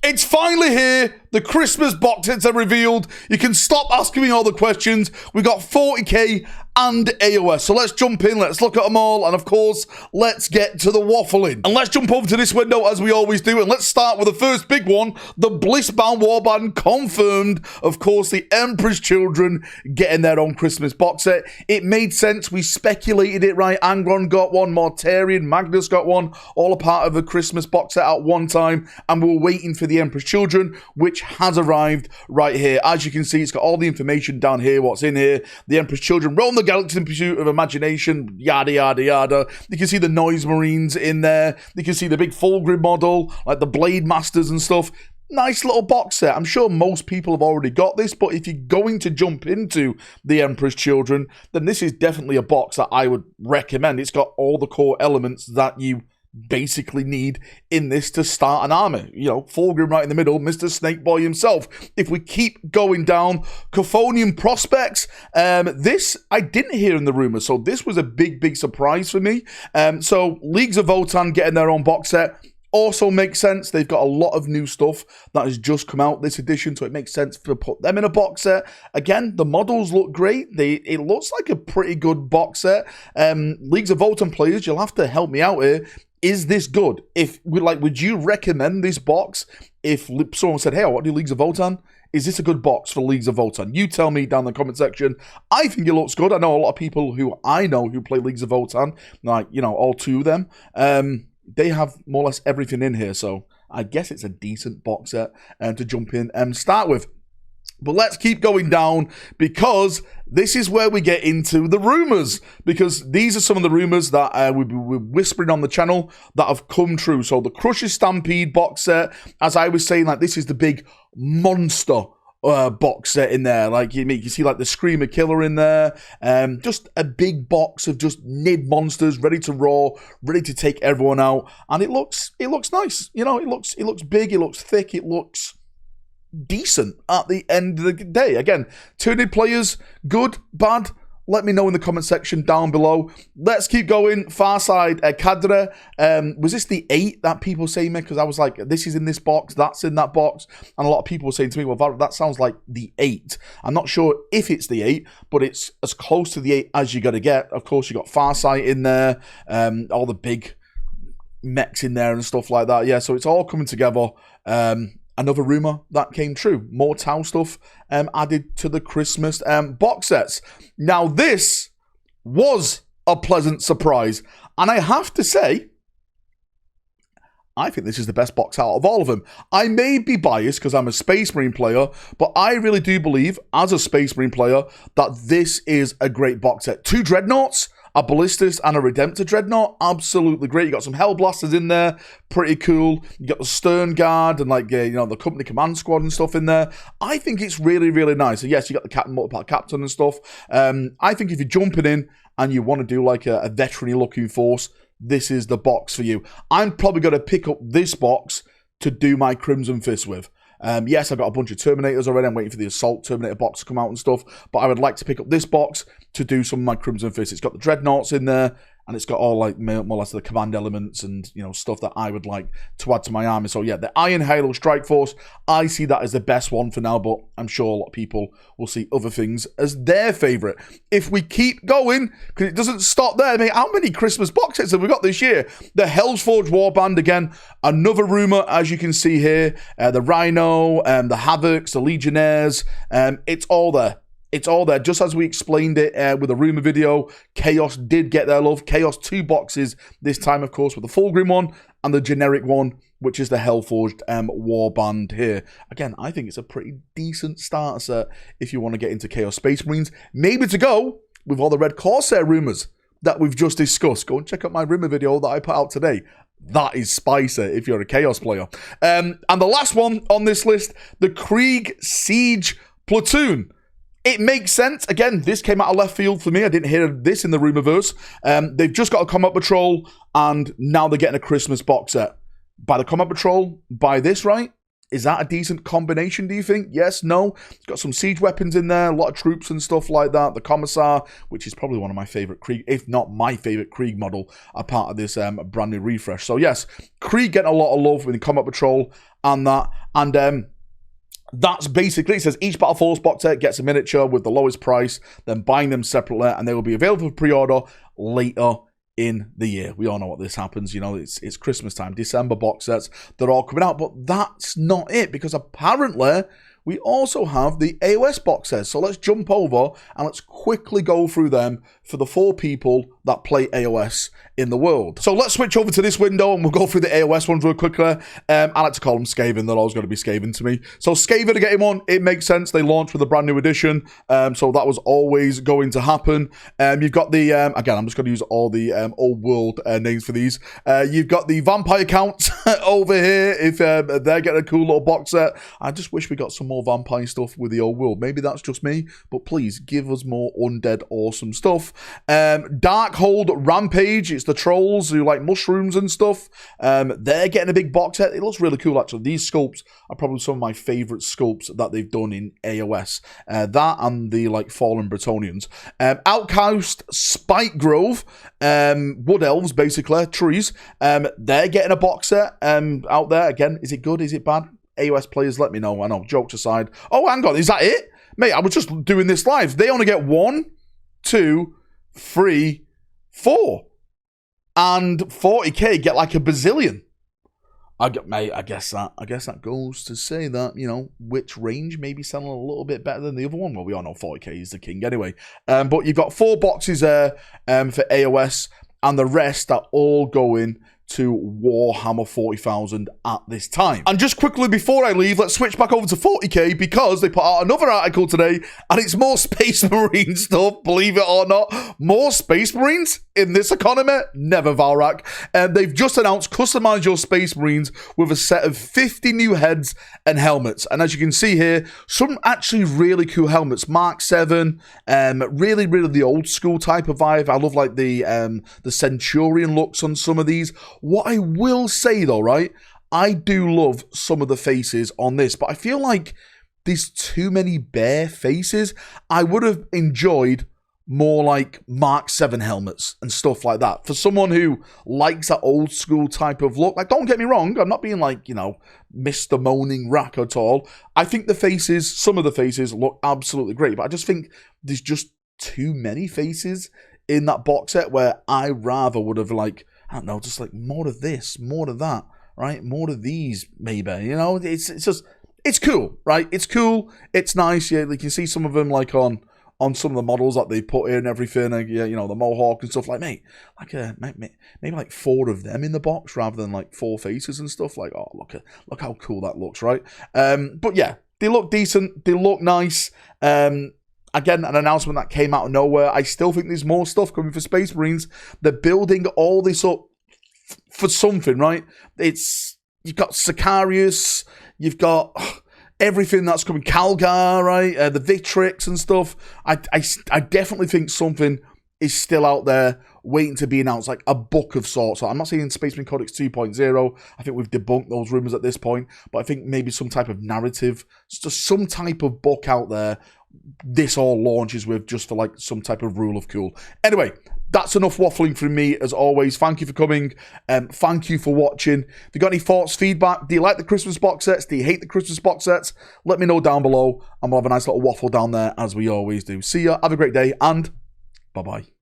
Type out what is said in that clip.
It's finally here. The Christmas box sets are revealed. You can stop asking me all the questions. We got 40k and AOS. So let's jump in. Let's look at them all. And of course, let's get to the waffling. And let's jump over to this window as we always do. And let's start with the first big one. The Blissbound Warband confirmed. Of course, the Emperor's Children getting their own Christmas box set. It made sense. We speculated it, right? Angron got one. Mortarion, Magnus got one. All a part of the Christmas box set at one time. And we were waiting for the Emperor's Children, which has arrived right here. As you can see, it's got all the information down here, what's in here. The Emperor's Children roam the galaxy in pursuit of imagination, yada, yada, yada. You can see the Noise Marines in there. You can see the big full grid model, like the Blade Masters and stuff. Nice little box set. I'm sure most people have already got this, but if you're going to jump into the Emperor's Children, then this is definitely a box that I would recommend. It's got all the core elements that you basically need in this to start an army. You know, Fulgrim right in the middle, Mr. Snakeboy himself. If we keep going down, Chthonian Prospects, this I didn't hear in the rumors, so this was a big surprise for me. So Leagues of Votann getting their own box set also makes sense. They've got a lot of new stuff that has just come out this edition, so it makes sense to put them in a box set. Again, the models look great. It looks like a pretty good box set. Leagues of Votann players, you'll have to help me out here. Is this good? Would you recommend this box if someone said, hey, I want to do Leagues of Votann? Is this a good box for Leagues of Votann? You tell me down in the comment section. I think it looks good. I know a lot of people who I know who play Leagues of Votann, like, you know, all two of them. They have more or less everything in here, so I guess it's a decent box set to jump in and start with. But let's keep going down, because this is where we get into the rumors, because these are some of the rumors that we're whispering on the channel that have come true. So the Crusher Stampede box set, as I was saying, like, this is the big monster box set in there. Like, you can see like the Screamer Killer in there, just a big box of just nid monsters ready to roar, ready to take everyone out, and it looks nice. You know, it looks big, it looks thick, it looks decent at the end of the day. Again, Turned players, good, bad? Let me know in the comment section down below. Let's keep going. Farside Cadre. Was this the 8 that people say me? Because I was like, this is in this box, that's in that box. And a lot of people were saying to me, well, Valrak, that sounds like the 8. I'm not sure if it's the 8, but it's as close to the 8 as you're going to get. Of course, you got Farsight in there, all the big mechs in there and stuff like that. Yeah, so it's all coming together. Another rumor that came true. More Tau stuff added to the Christmas box sets. Now, this was a pleasant surprise. And I have to say, I think this is the best box out of all of them. I may be biased because I'm a Space Marine player, but I really do believe, as a Space Marine player, that this is a great box set. 2 Dreadnoughts, a Ballistus and a Redemptor Dreadnought, absolutely great. You got some Hellblasters in there, pretty cool. You got the Stern Guard and, like, you know, the Company Command Squad and stuff in there. I think it's really nice. So yes, you got the Captain, Multipart Captain and stuff. I think if you're jumping in and you want to do like a veteran-y looking force, this is the box for you. I'm probably going to pick up this box to do my Crimson Fist with. Yes, I've got a bunch of Terminators already. I'm waiting for the Assault Terminator box to come out and stuff. But I would like to pick up this box to do some of my Crimson Fist. It's got the Dreadnoughts in there, and it's got all, like, more or less the command elements and, you know, stuff that I would like to add to my army. So yeah, the Iron Halo Strike Force, I see that as the best one for now, but I'm sure a lot of people will see other things as their favourite. If we keep going, because it doesn't stop there, I mean, how many Christmas box sets have we got this year? The Hellsforge Warband, again, another rumour, as you can see here. The Rhino, the Havocs, the Legionnaires, it's all there. It's all there, just as we explained it with a rumour video. Chaos did get their love. Chaos 2 boxes this time, of course, with the Fulgrim one and the generic one, which is the Hellforged Warband here. Again, I think it's a pretty decent starter set if you want to get into Chaos Space Marines. Maybe to go with all the Red Corsair rumours that we've just discussed. Go and check out my rumour video that I put out today. That is spicy if you're a Chaos player. And the last one on this list, the Krieg Siege Platoon. It makes sense. Again, this came out of left field for me. I didn't hear this in the rumorverse. They've just got a Combat Patrol, and now they're getting a Christmas box set. Buy the Combat Patrol, buy this, right? Is that a decent combination, do you think? Yes, no? It's got some siege weapons in there, a lot of troops and stuff like that. The Commissar, which is probably one of my favourite Krieg, if not my favourite Krieg model, are part of this brand new refresh. So yes, Krieg getting a lot of love with the Combat Patrol and that. And that's basically, it says each Battle Force box set gets a miniature with the lowest price, then buying them separately, and they will be available for pre-order later in the year. We all know what this happens, you know, it's Christmas time, December box sets, they're all coming out, but that's not it, because apparently we also have the AOS box sets. So let's jump over and let's quickly go through them for the 4 people that play AOS in the world. So let's switch over to this window and we'll go through the AOS ones real quickly. I like to call them Skaven. They're always going to be Skaven to me. So Skaven are getting one. It makes sense. They launched with a brand new edition. So that was always going to happen. You've got the, again, I'm just going to use all the old world names for these. You've got the Vampire Counts over here. If they're getting a cool little box set. I just wish we got some more vampire stuff with the old world. Maybe that's just me, but please give us more undead awesome stuff. Darkhold Rampage, it's the trolls who like mushrooms and stuff. They're getting a big box set. It looks really cool actually. These sculpts are probably some of my favorite sculpts that they've done in AOS. That and the like Fallen Bretonians. Outcast Spike Grove, wood elves basically, trees. They're getting a box set out there. Again, is it good? Is it bad? AOS players, let me know. I know, jokes aside. Oh, hang on, is that it? Mate, I was just doing this live. They only get 1, 2, 3, 4. And 40k get like a bazillion. Mate, I guess that goes to say that, you know, which range may be selling a little bit better than the other one. Well, we all know 40k is the king anyway. But you've got 4 boxes there for AOS, and the rest are all going to Warhammer 40,000 at this time. And just quickly before I leave, let's switch back over to 40k because they put out another article today and it's more Space Marine stuff, believe it or not. More Space Marines in this economy? Never, Valrak. They've just announced customize your Space Marines with a set of 50 new heads and helmets. And as you can see here, some actually really cool helmets. Mark 7, really the old school type of vibe. I love like the Centurion looks on some of these. What I will say though, right, I do love some of the faces on this, but I feel like there's too many bare faces. I would have enjoyed more like Mark 7 helmets and stuff like that. For someone who likes that old school type of look, like, don't get me wrong, I'm not being like, you know, Mr. Moaning Rack at all. I think the faces, some of the faces look absolutely great, but I just think there's just too many faces in that box set where I rather would have like, I don't know, just like more of this, more of that, right? More of these, maybe, you know? It's just, it's cool, right? It's cool, it's nice, yeah, you can see some of them like on some of the models that they put in and everything, and, yeah, you know, the Mohawk and stuff, like, mate, like, maybe like 4 of them in the box rather than like 4 faces and stuff, like, oh, look how cool that looks, right? But yeah, they look decent, they look nice, again, an announcement that came out of nowhere. I still think there's more stuff coming for Space Marines. They're building all this up for something, right? You've got Sicarius, you've got everything that's coming, Calgar, right? The Victrix and stuff. I definitely think something is still out there waiting to be announced, like a book of sorts. So I'm not saying Space Marine Codex 2.0. I think we've debunked those rumors at this point, but I think maybe some type of narrative, just some type of book out there this all launches with, just for like some type of rule of cool. Anyway, that's enough waffling from me as always. Thank you for coming. Thank you for watching. If you got any thoughts, feedback, do you like the Christmas box sets? Do you hate the Christmas box sets? Let me know down below and we'll have a nice little waffle down there as we always do. See ya, have a great day, and bye-bye.